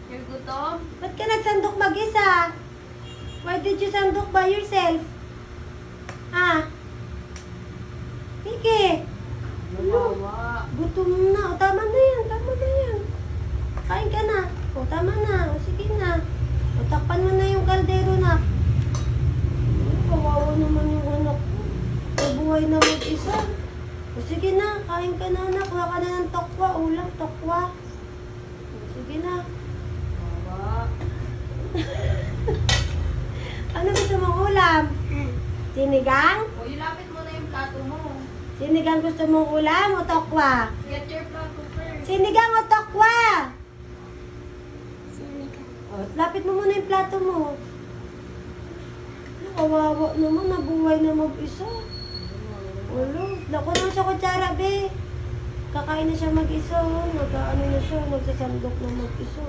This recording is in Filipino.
You're gutom? Ba't ka nagsandok mag-isa? Why did you sandok by yourself? Ah? Sige. Wawa. Gutom na. O, tama na yan. Tama na yan. Kain ka na. O, tama na. O, sige na. O, takpan mo na yung kaldero na. Kawawa naman yung anak ko. Nabuhay na mag-isa. O, sige na. Kain ka na, anak. Kuha ka na ng tokwa. Ulam, tokwa. O, sige na. Wawa. Ano gusto mong ulam? Sinigang? O, ilapit mo na yung plato mo. Sinigang gusto mong ulam o tokwa? Get your plato first. Sinigang o tokwa? O, lapit mo muna yung plato mo. Kawawa naman, nabuhay na mag-isa. Ulo, lako na siya kutsara, be. Kakain na siya mag-isa, oh. Nag-ano na siya, nagsasandok na mag-isa.